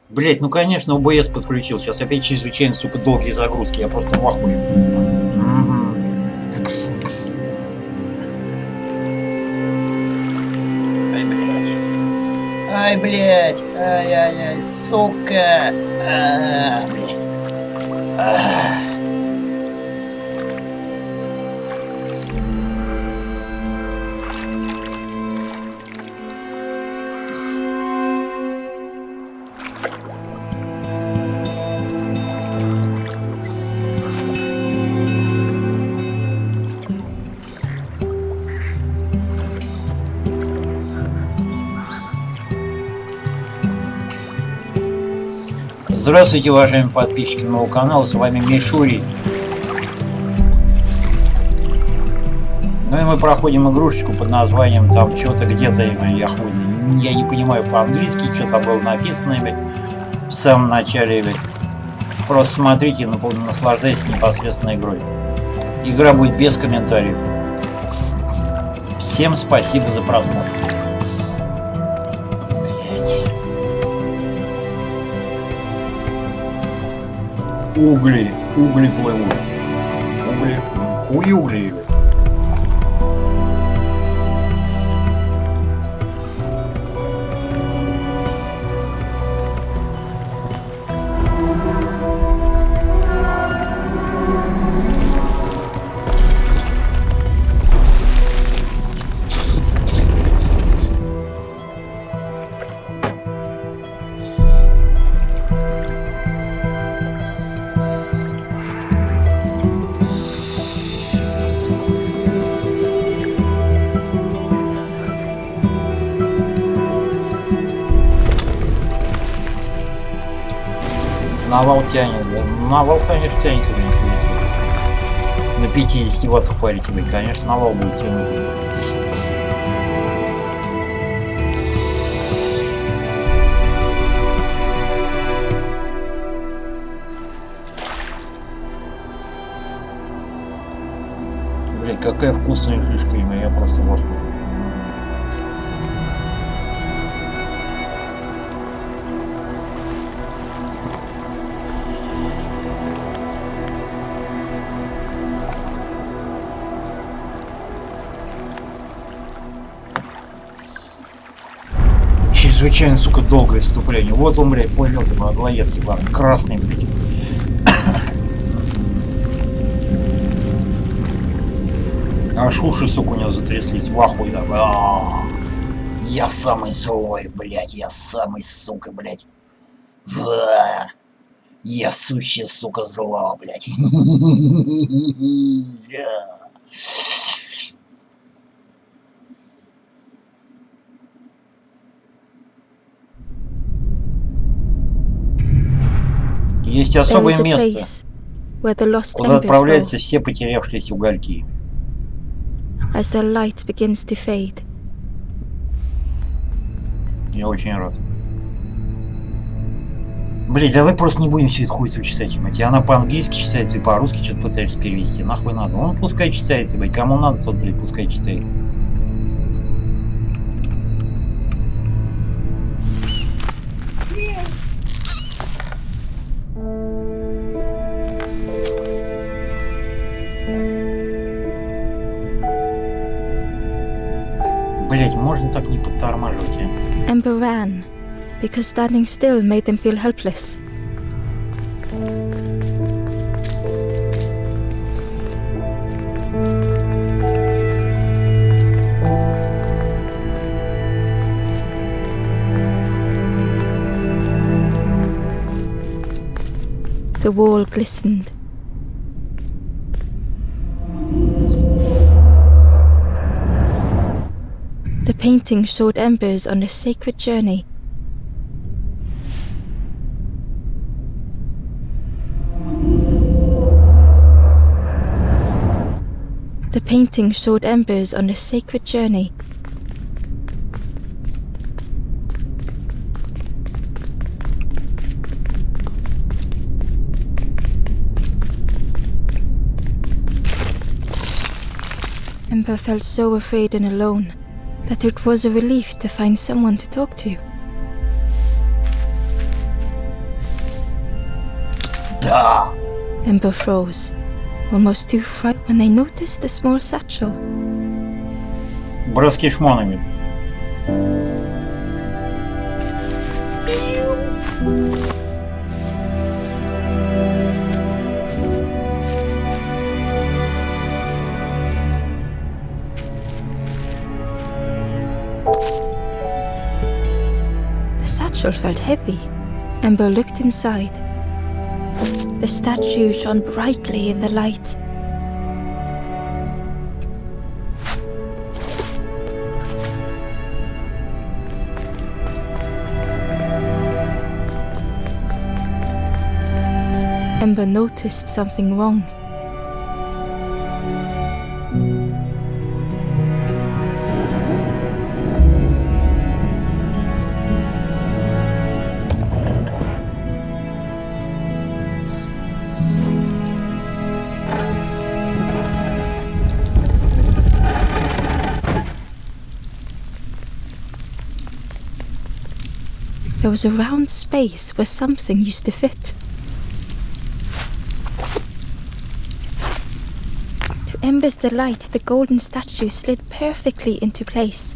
Блять, ну конечно, ОБС подключил. Сейчас опять чрезвычайно, сука, долгие загрузки. Я просто в ахуе. Ай, блядь. Ай, блядь. Ай-яй-яй, сука. Блядь. Здравствуйте, уважаемые подписчики моего канала, с вами Мишурий. Ну и мы проходим игрушечку под названием там что-то где-то, я хуй, я не понимаю по-английски, что-то было написано в самом начале. Просто смотрите, наслаждайтесь непосредственно игрой. Игра будет без комментариев. Всем спасибо за просмотр. Угли плывут. Угли. Навал тянет, да. Навал, конечно, тянет на 50 ваттах парить, конечно, навал будет тянуть. Блин, какая вкусная шишка, я просто в ахуе. Чрезвычайно, сука, долгое вступление. Вот он, блядь, плывет, аглоед, ебаный, красный, блядь. Аж уши, сука, у него затряслись, в ахуе, да. Я самый злой, блядь, я самый, сука, блядь. Я сущая, сука, зла, блядь. Есть особое место, куда отправляются все потерявшиеся угольки. Я очень рад. Блин, давай просто не будем все это хуйцу читать, ебать. Она по-английски читается и по-русски что-то пытаешься перевести. Нахуй надо. Он пускай читает, ебать. Кому надо, тот, блядь, пускай читает. Блять, можно так не подтормаживать, а? Ember ran, because standing still made them feel helpless. The wall glistened. The painting showed embers on a sacred journey. The painting showed embers on a sacred journey. Ember felt so afraid and alone that it was a relief to find someone to talk to. Да! Ember froze, almost too frightened when they noticed the small satchel. Броски шмонами. The satchel felt heavy. Ember looked inside. The statue shone brightly in the light. Ember noticed something wrong. There was a round space where something used to fit. To Ember's delight, the golden statue slid perfectly into place.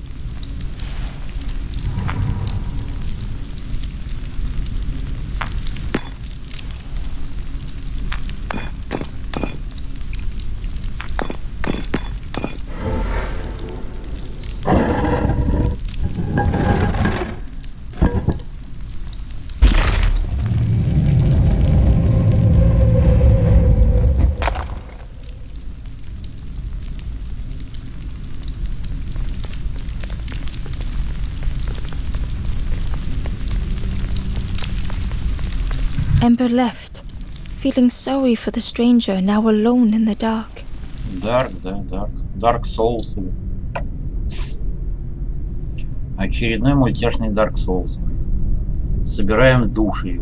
Ember left, feeling sorry for the stranger now alone in the dark. Dark, да, Dark. Dark Souls. Очередной мультяшный Dark Souls. Собираем души.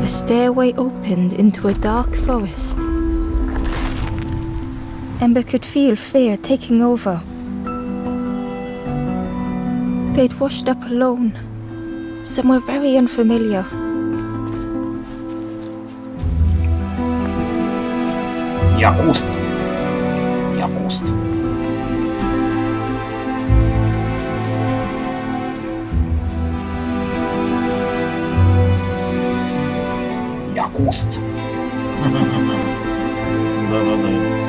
The stairway opened into a dark forest. Ember could feel fear taking over. They'd washed up alone, somewhere very unfamiliar. Якуст. Якуст. Якуст. Да-да-да.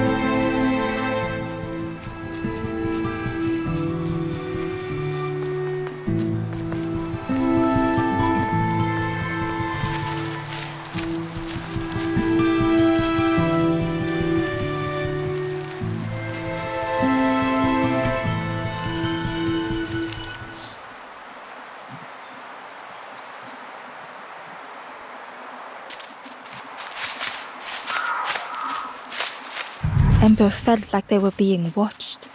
Ember felt like they were being watched.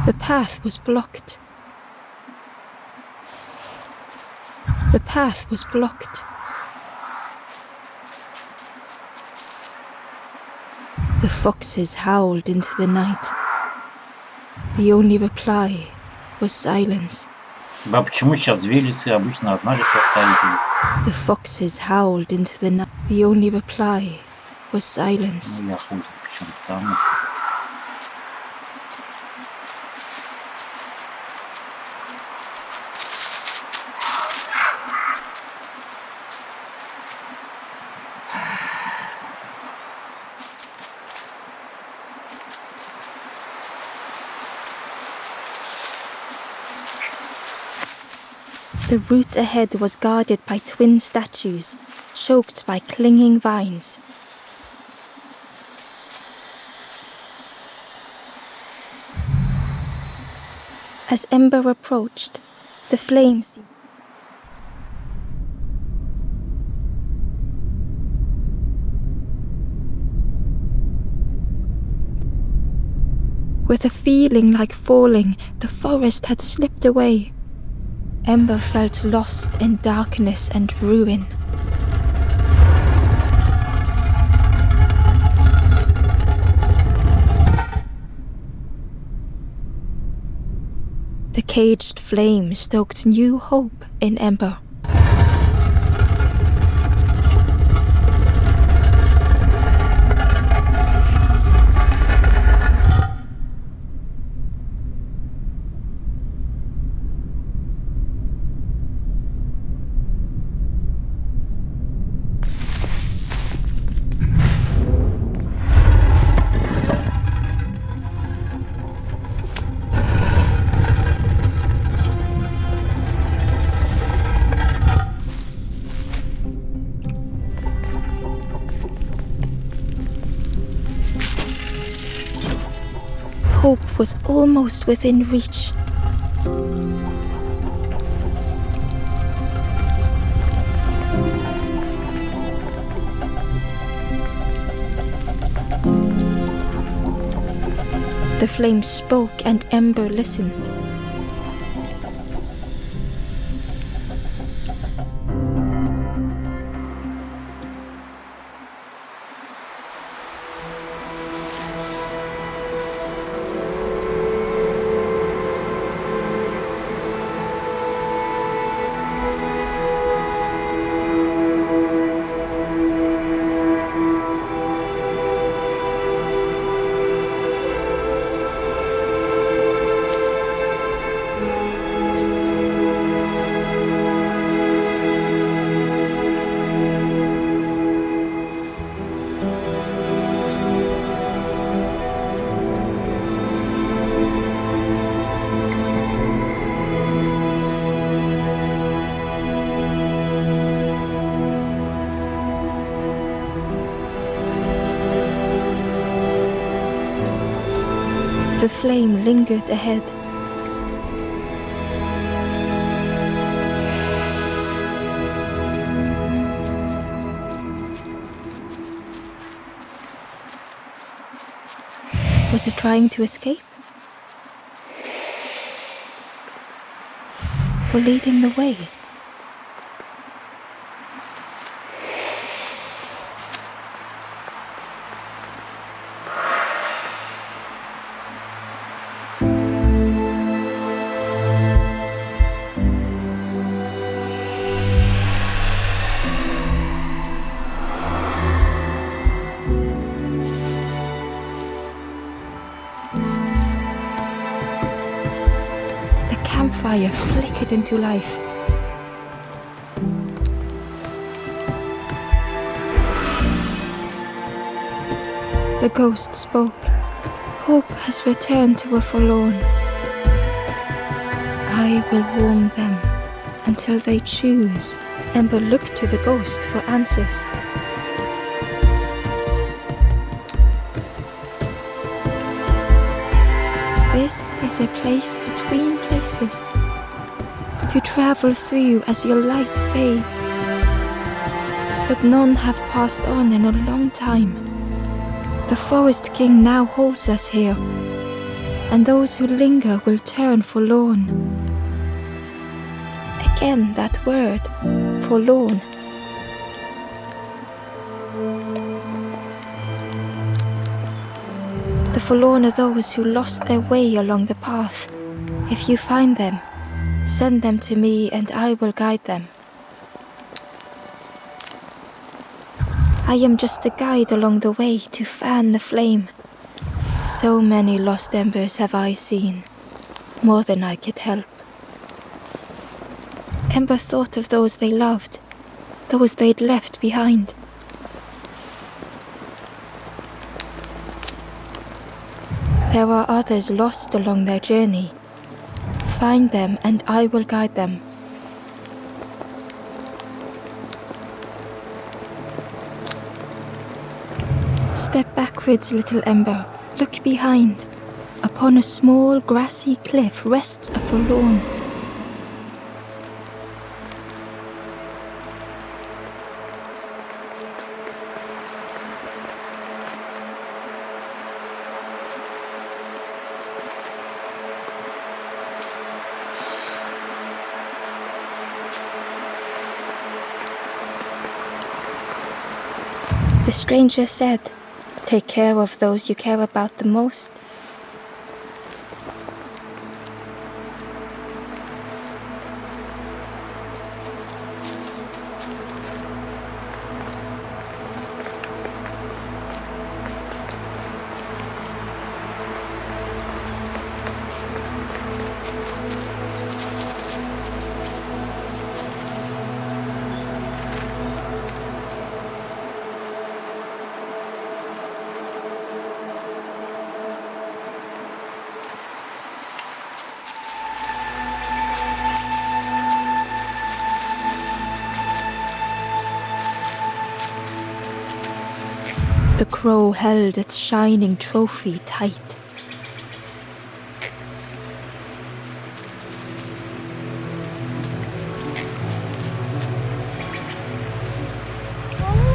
The path was blocked. The path was blocked. The foxes howled into the night. The only reply was silence. Да почему сейчас две лисы, обычно одна лиса стоит? The foxes howled into the night. The only reply was silence. Ну я хуй, почему там? The route ahead was guarded by twin statues, choked by clinging vines. As Ember approached, the flames With a feeling like falling, the forest had slipped away. Ember felt lost in darkness and ruin. The caged flame stoked new hope in Ember. Hope was almost within reach. The flame spoke and Ember listened. The flame lingered ahead. Was it trying to escape? Or leading the way? Campfire flickered into life. The ghost spoke. Hope has returned to a forlorn. I will warm them until they choose. Ember looked to the ghost for answers. This is a place between places, to travel through as your light fades. But none have passed on in a long time. The Forest King now holds us here, and those who linger will turn forlorn. Again that word, forlorn. The forlorn are those who lost their way along the path. If you find them, send them to me and I will guide them. I am just a guide along the way to fan the flame. So many lost embers have I seen, more than I could help. Ember thought of those they loved, those they'd left behind. There are others lost along their journey. Find them and I will guide them. Step backwards, little Ember. Look behind. Upon a small grassy cliff rests a forlorn. The stranger said, "Take care of those you care about the most." The crow held its shining trophy tight.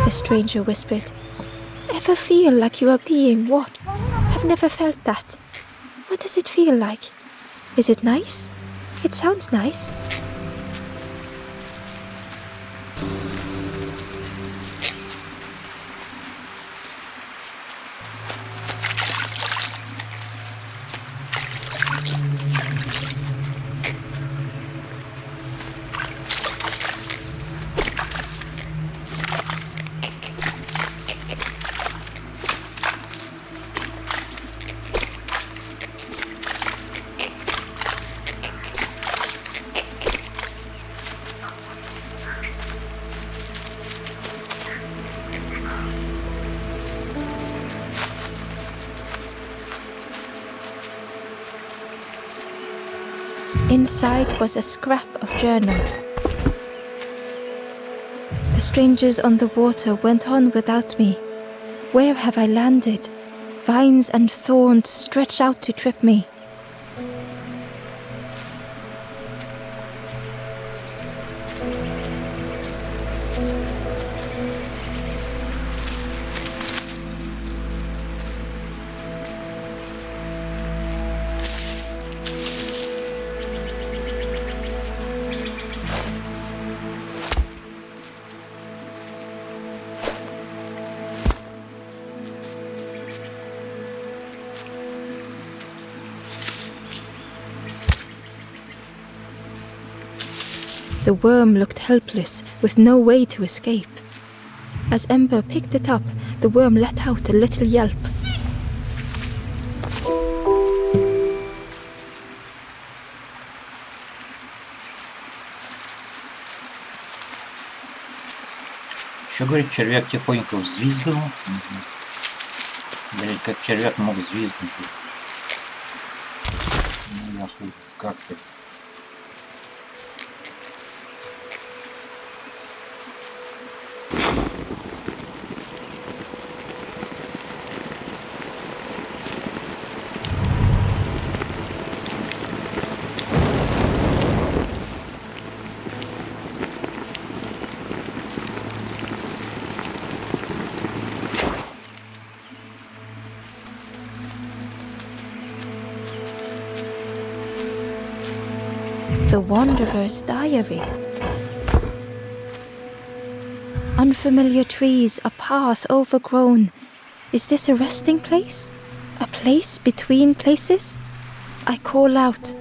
The stranger whispered, "Ever feel like you are being watched? I've never felt that. What does it feel like? Is it nice? It sounds nice." Inside was a scrap of journal. The strangers on the water went on without me. Where have I landed? Vines and thorns stretch out to trip me. The worm looked helpless, with no way to escape. As Ember picked it up, the worm let out a little yelp. Еще, говорит, червяк тихонько взвизгнул. Блять, как червяк мог взвизгнуть. Ну, нахуй, как ты? The Wanderer's Diary. Unfamiliar trees, a path overgrown. Is this a resting place? A place between places? I call out,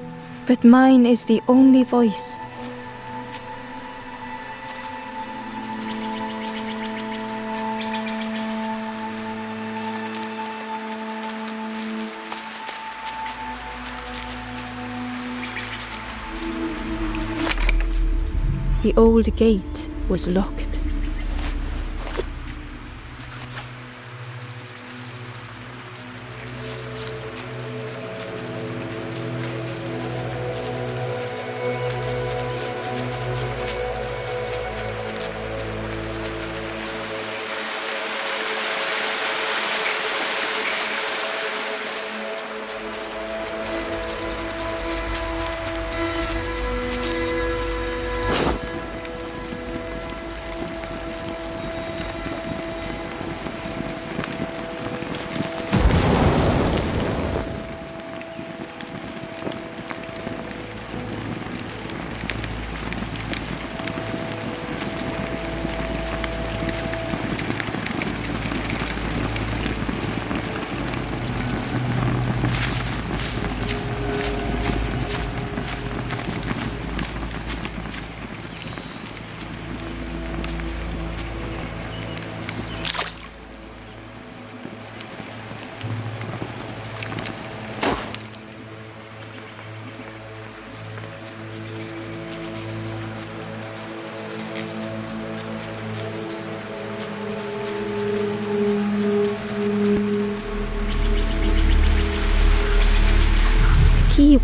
but mine is the only voice. The old gate was locked.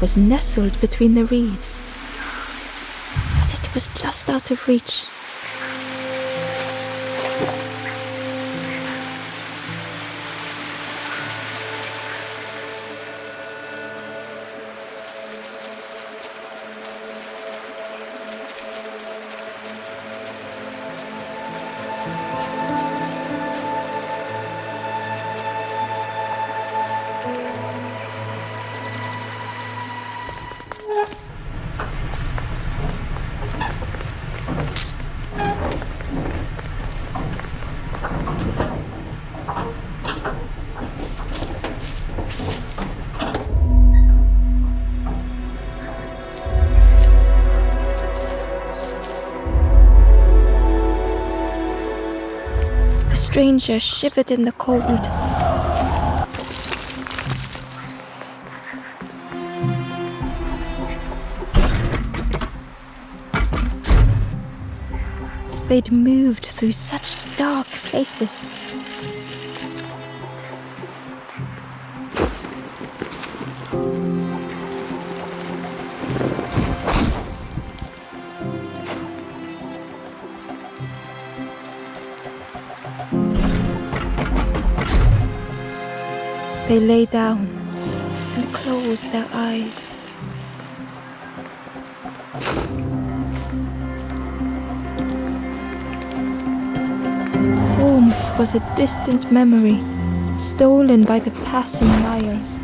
was nestled between the reeds, but it was just out of reach. The stranger shivered in the cold. They'd moved through such dark places. They lay down and closed their eyes. Warmth was a distant memory, stolen by the passing miles.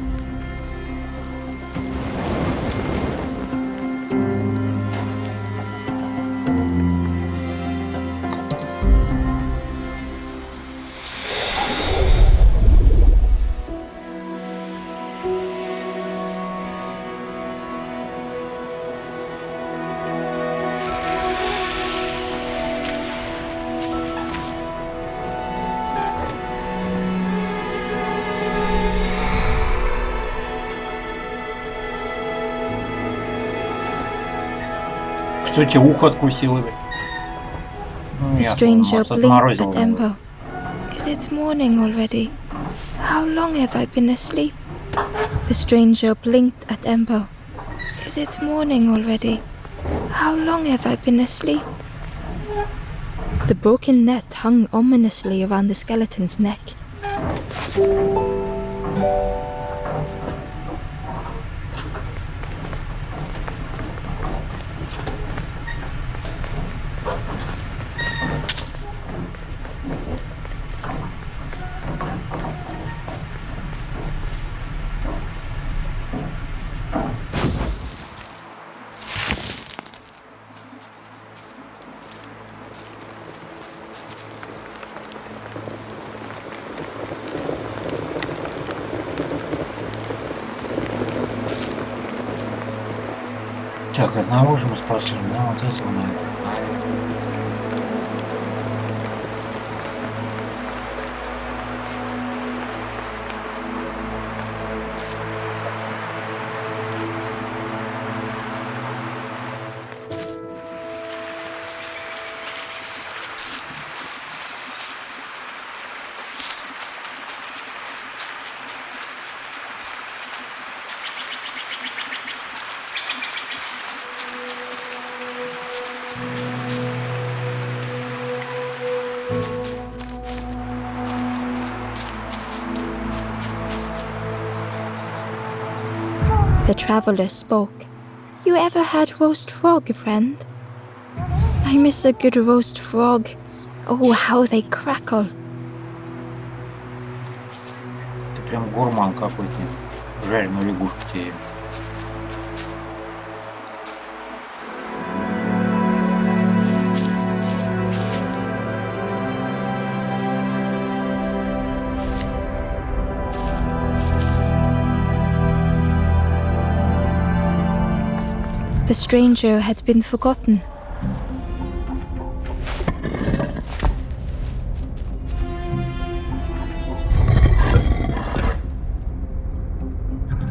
Что тебе ухо откусило? The stranger blinked at Embo. Is it morning already? How long have I been asleep? The stranger blinked at Embo. Is it morning already? How long have I been asleep? The broken net hung ominously around the skeleton's neck. Так, одного же мы спасли, да, вот этого надо. The traveller spoke. You ever had roast frog, friend? I miss a good roast frog. Oh, how they crackle. Ты прям гурман какой-то. Жареную лягушку тебе. The stranger had been forgotten.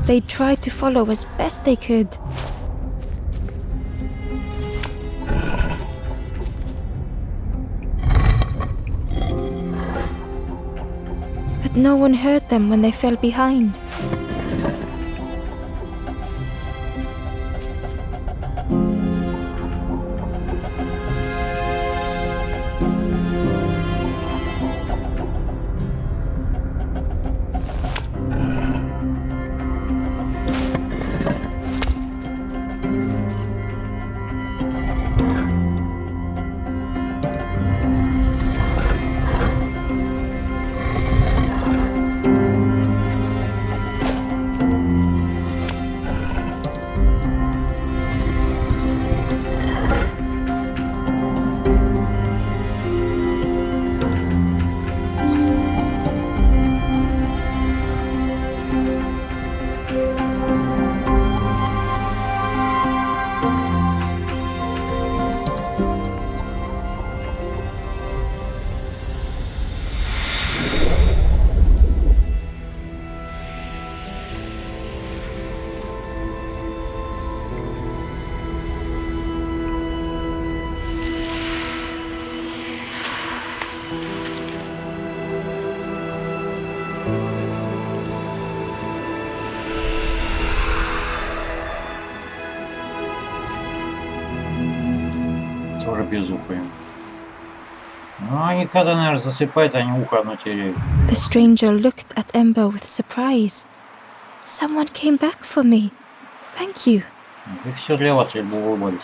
They tried to follow as best they could. But no one heard them when they fell behind. Тоже безухо им. Ну, они когда, наверное, засыпают, они ухо одно теряют. The stranger looked at Ember with surprise. Someone came back for me. Thank you. И все для вас, лишь бы улыбались.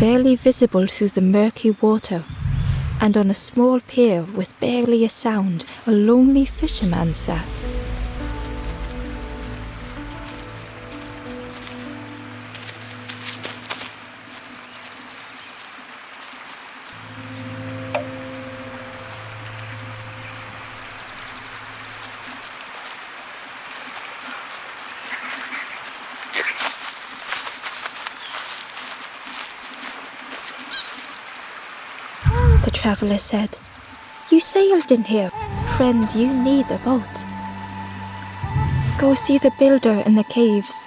Barely visible through the murky water, and on a small pier with barely a sound, a lonely fisherman sat. The traveller said, "You sailed in here. Friend, you need a boat. Go see the builder in the caves.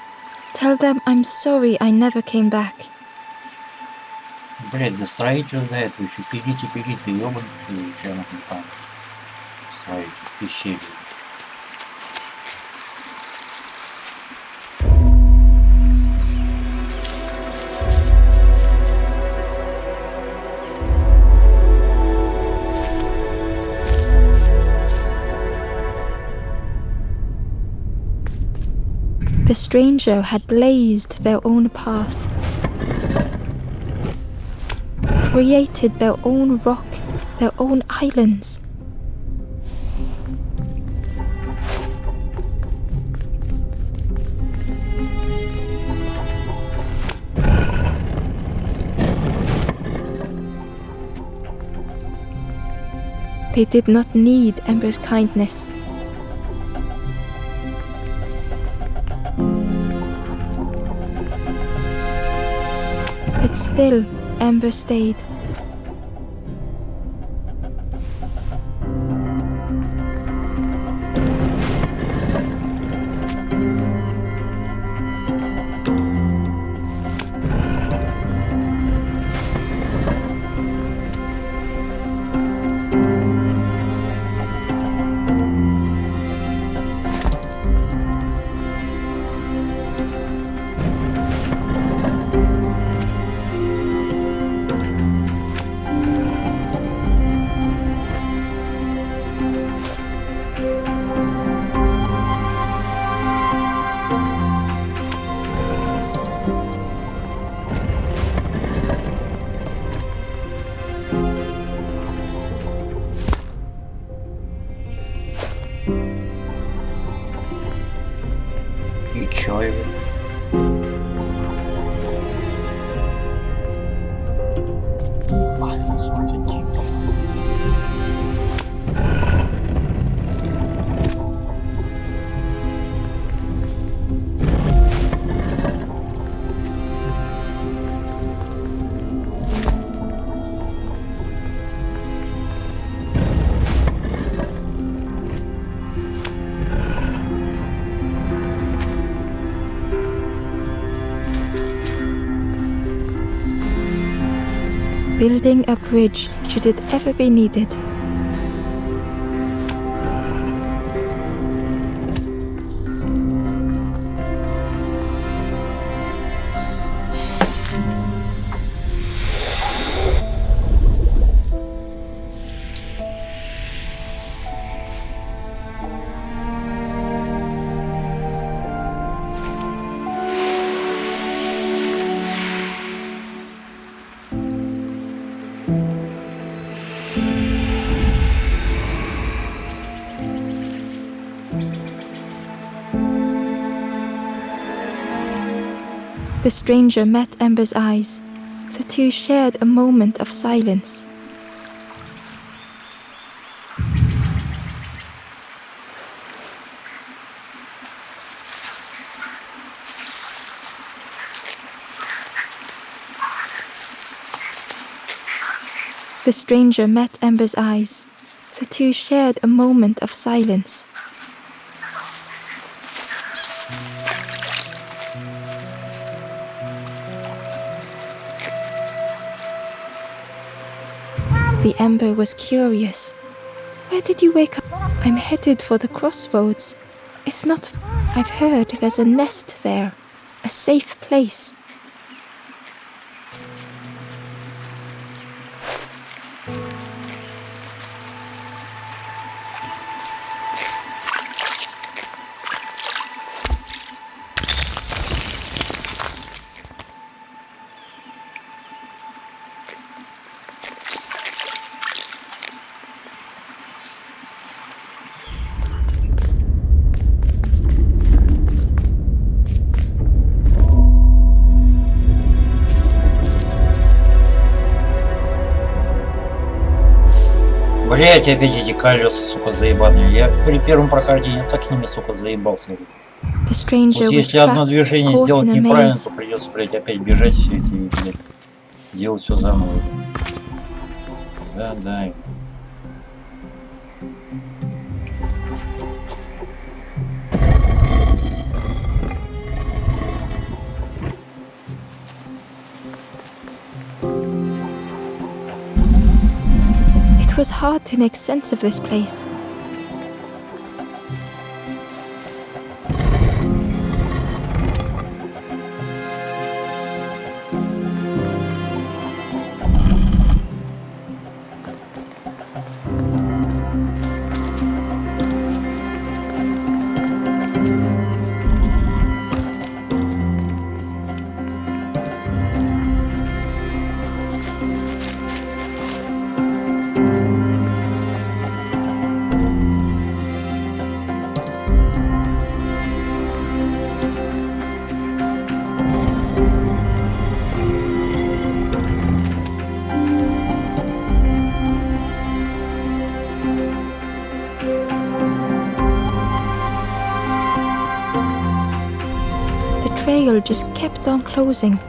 Tell them I'm sorry I never came back." Блять, да строитель до этого еще пилите, ёбаный, чем там строитель в пещере. The stranger had blazed their own path, created their own rock, their own islands. They did not need Ember's kindness. But still, Ember stayed. building a bridge should it ever be needed. The stranger met Ember's eyes. The two shared a moment of silence. The stranger met Ember's eyes. The two shared a moment of silence. The Ember was curious. Where did you wake up? I'm headed for the crossroads. It's not... I've heard there's a nest there. A safe place. Блять, опять эти колеса, сука, заебанные. Я при первом прохождении так с ними, сука, заебался. Вот если одно движение сделать неправильно, то придется, блять, опять бежать все эти, блять, делать все заново. Да. It was hard to make sense of this place. The trail just kept on closing.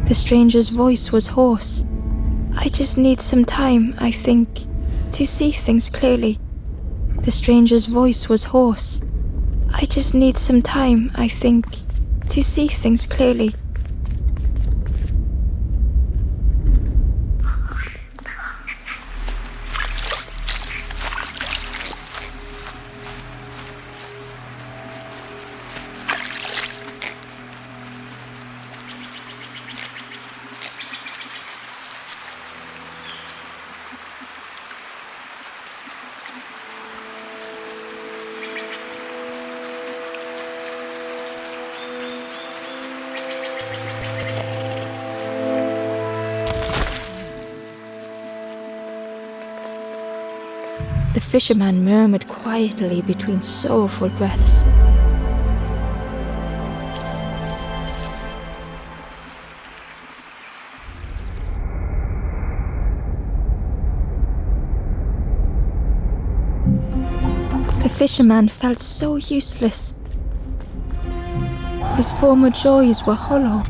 The stranger's voice was hoarse. I just need some time, I think, to see things clearly. The stranger's voice was hoarse. I just need some time, I think, to see things clearly. The fisherman murmured quietly between sorrowful breaths. The fisherman felt so useless. His former joys were hollow.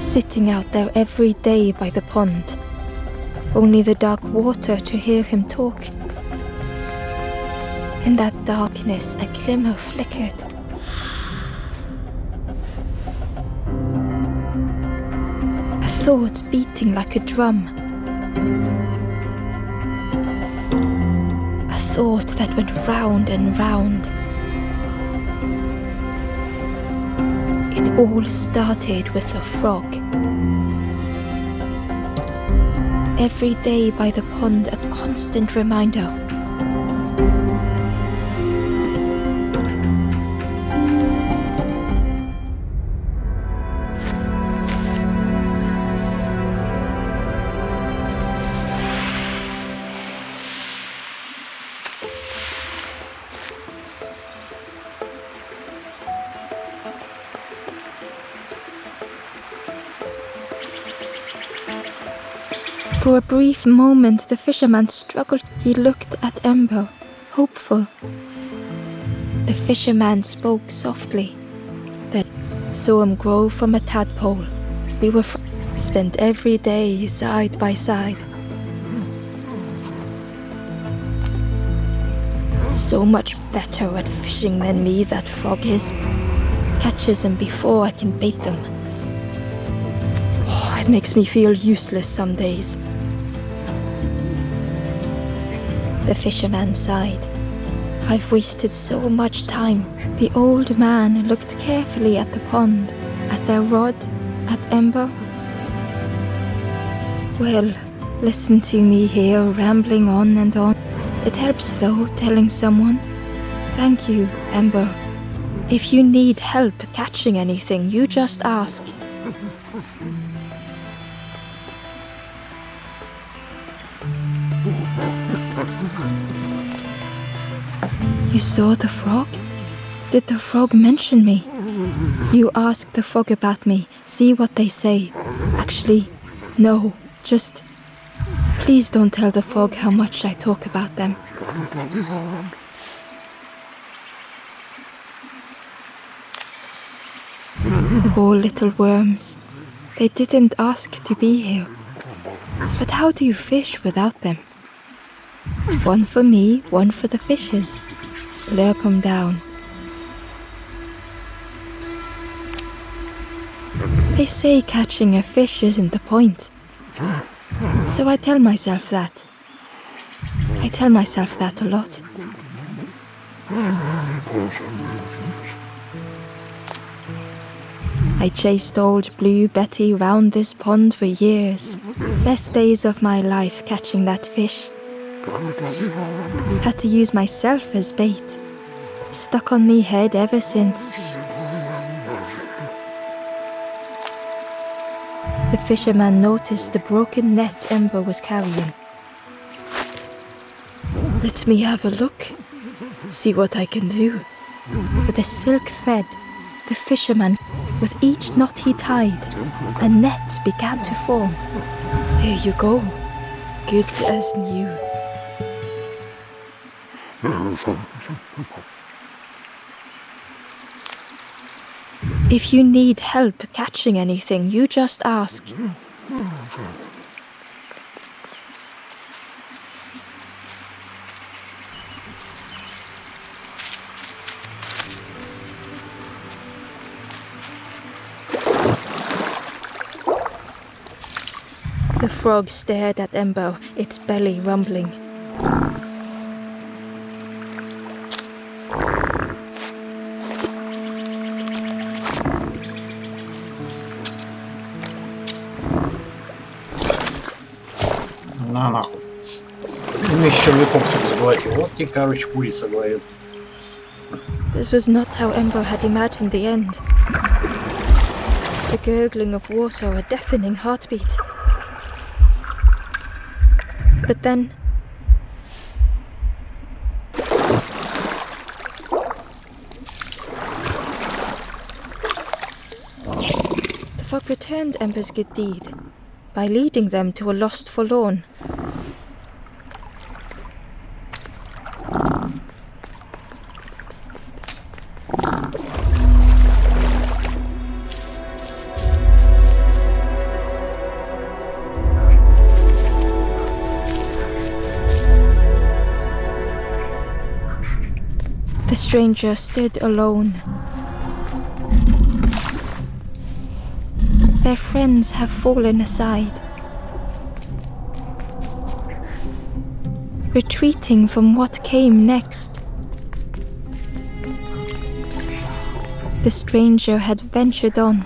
Sitting out there every day by the pond, only the dark water to hear him talk. In that darkness, a glimmer flickered. A thought beating like a drum. A thought that went round and round. It all started with a frog. Every day by the pond, a constant reminder. For a brief moment, the fisherman struggled. He looked at Ember, hopeful. The fisherman spoke softly. Then saw him grow from a tadpole. We were spent every day side by side. So much better at fishing than me, that frog is. Catches them before I can bait them. Oh, it makes me feel useless some days. The fisherman sighed. I've wasted so much time. The old man looked carefully at the pond, at their rod, at Ember. Well, listen to me here, rambling on and on. It helps though, telling someone. Thank you, Ember. If you need help catching anything, you just ask. You saw the frog? Did the frog mention me? You ask the frog about me, see what they say. Actually, no, just please don't tell the frog how much I talk about them. Poor little worms. They didn't ask to be here. But how do you fish without them? One for me, one for the fishes. Slurp 'em down. They say catching a fish isn't the point. So I tell myself that. I tell myself that a lot. I chased old Blue Betty round this pond for years. Best days of my life catching that fish. Had to use myself as bait. Stuck on me head ever since. The fisherman noticed the broken net Ember was carrying. Let me have a look. See what I can do. With a silk thread, the fisherman With each knot he tied, a net began to form. Here you go, good as new. If you need help catching anything, you just ask. The frog stared at Embo, its belly rumbling. На нахуй. Ну еще червяком сука сглотил. Вот тебе, короче, курица говорит. This was not how Embo had imagined the end. The gurgling of water, a deafening heartbeat. But then... the fog returned Embo's good deed by leading them to a lost forlorn. The stranger stood alone. Their friends have fallen aside, retreating from what came next. The stranger had ventured on.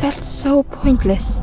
Felt so pointless.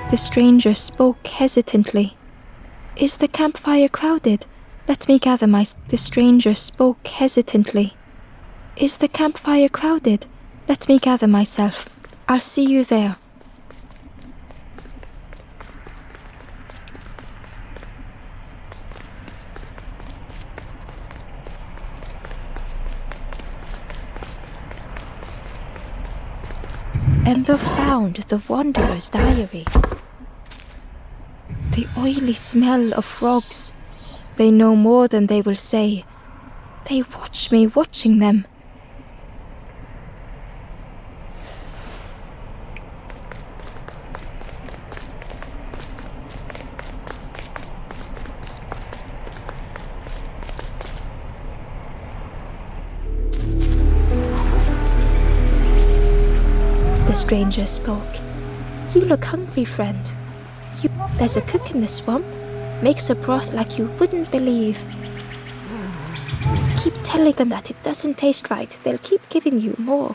The stranger spoke hesitantly. Is the campfire crowded? Let me gather my... The stranger spoke hesitantly. Is the campfire crowded? Let me gather myself. I'll see you there. Ember found the Wanderer's diary. The oily smell of frogs. They know more than they will say. They watch me watching them. The stranger spoke. You look hungry, friend. There's a cook in the swamp. Makes a broth like you wouldn't believe. Keep telling them that it doesn't taste right. They'll keep giving you more.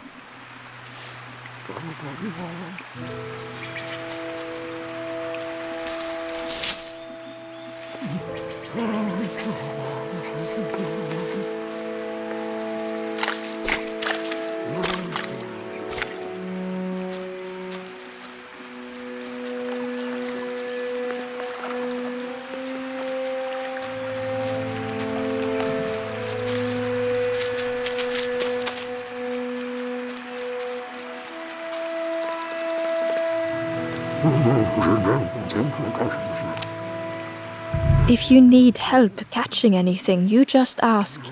If you need help catching anything, you just ask.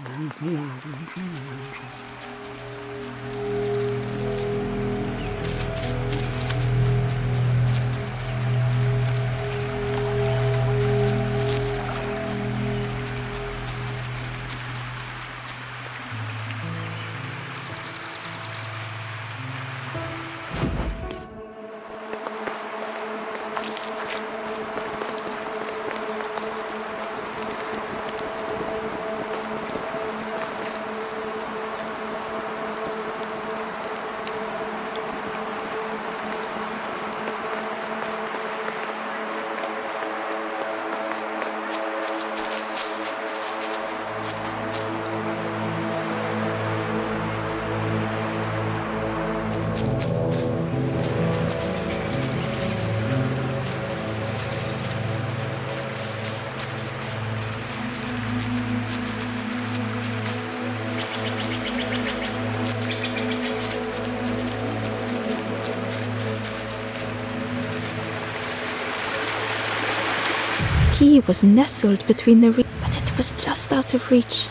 The key was nestled between the but it was just out of reach.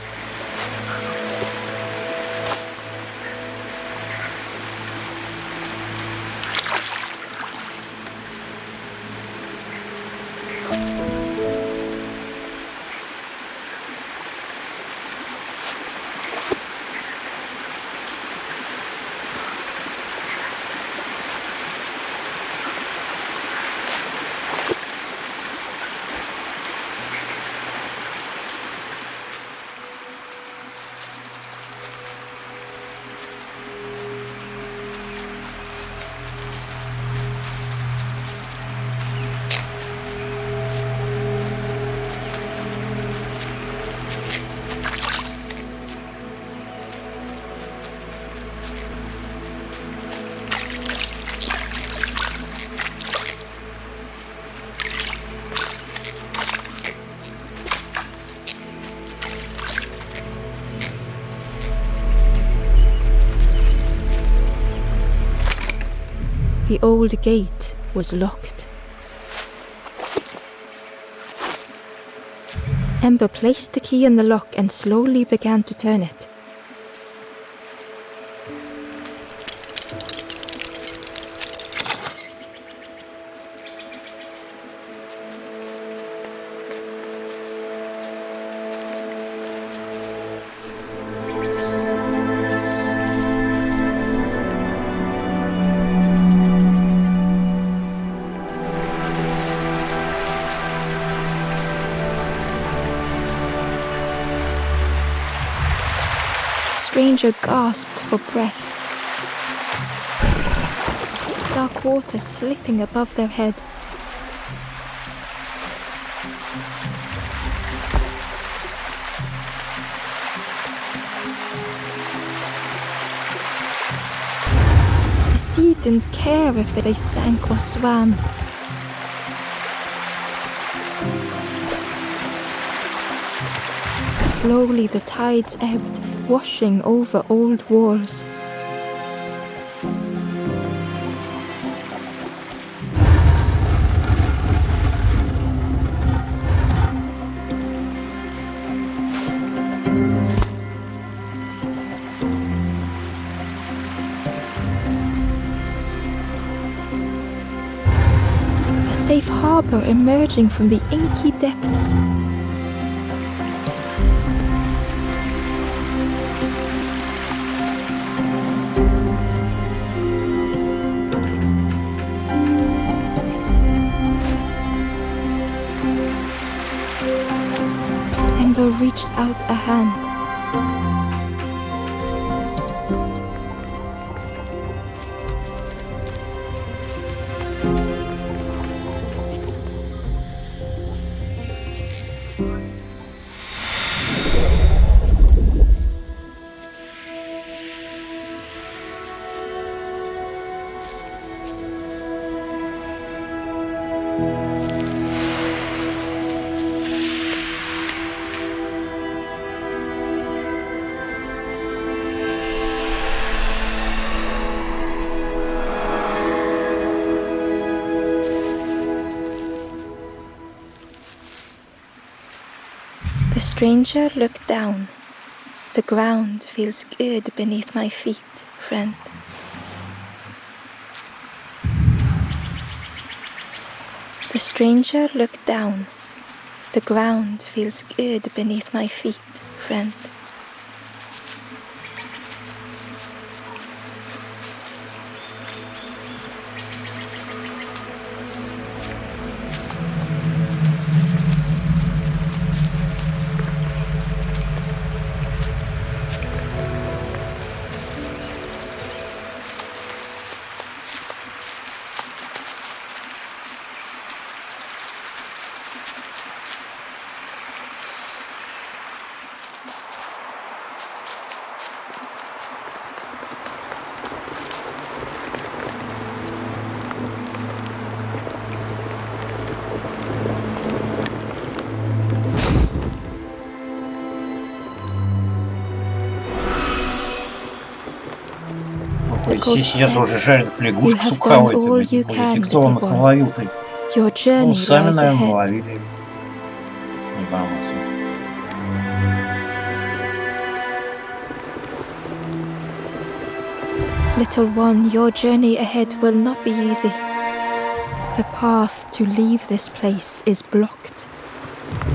The old gate was locked. Ember placed the key in the lock and slowly began to turn it. The stranger gasped for breath. Dark water slipping above their head. The sea didn't care if they sank or swam. Slowly the tides ebbed, washing over old walls. A safe harbor emerging from the inky depths. Ember reached out a hand. stranger looked down. The ground feels good beneath my feet, friend. The stranger looked down. The ground feels good beneath my feet, friend. Сейчас уже жарят лягушек суховой. Кто он их наловил-то? Ну, сами, наверное, наловили. Не боялся. Little one, your journey ahead will not be easy. The path to leave this place is blocked.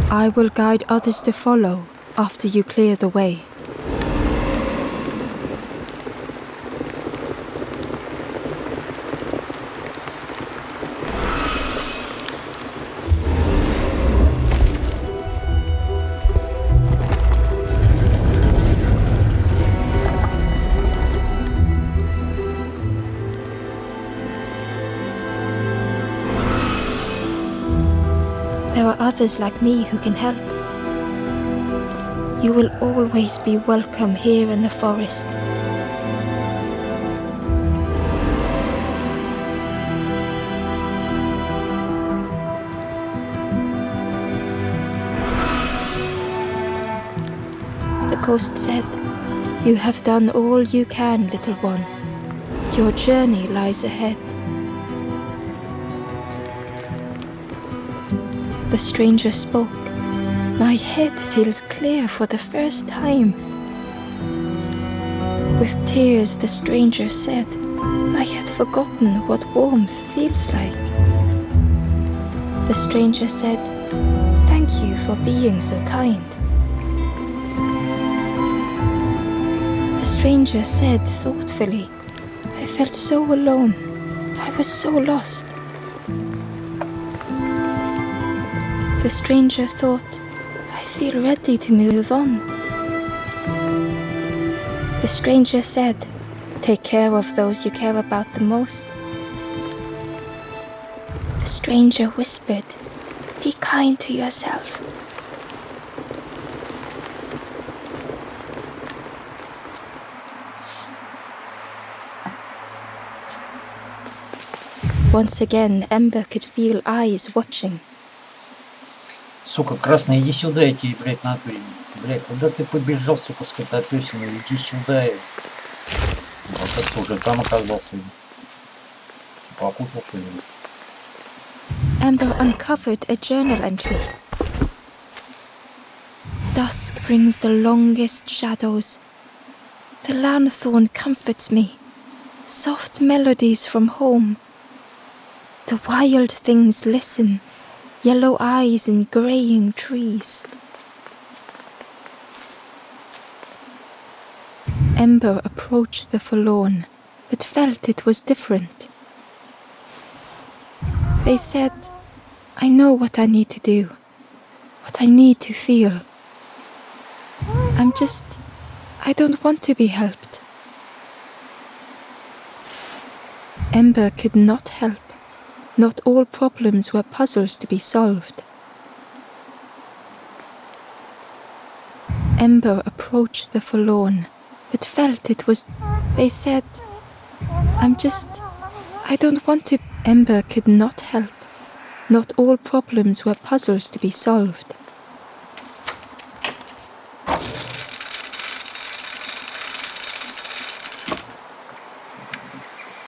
I will guide others to follow after you clear the way. There are others like me who can help. You will always be welcome here in the forest. The ghost said, "You have done all you can, little one. Your journey lies ahead." The stranger spoke. My head feels clear for the first time. With tears, the stranger said, I had forgotten what warmth feels like. The stranger said, "Thank you for being so kind." The stranger said thoughtfully, "I felt so alone. I was so lost." The stranger thought, "I feel ready to move on." The stranger said, "Take care of those you care about the most." The stranger whispered, "Be kind to yourself." Once again, Ember could feel eyes watching. Сука, красный, иди сюда, я тебе, блядь, натуре. Блядь, куда ты побежал, сука, скотопёсина? Иди сюда. Вот это уже там оказался. Попутал, что ли? Ember uncovered a journal entry. Dusk brings the longest shadows. The lanthorn comforts me. Soft melodies from home. The wild things listen. Yellow eyes in greying trees. Ember approached the forlorn, but felt it was different. They said, "I know what I need to do, what I need to feel. I don't want to be helped." Ember could not help. Not all problems were puzzles to be solved. Ember approached the forlorn, but felt it was... They said, I don't want to... Ember could not help. Not all problems were puzzles to be solved.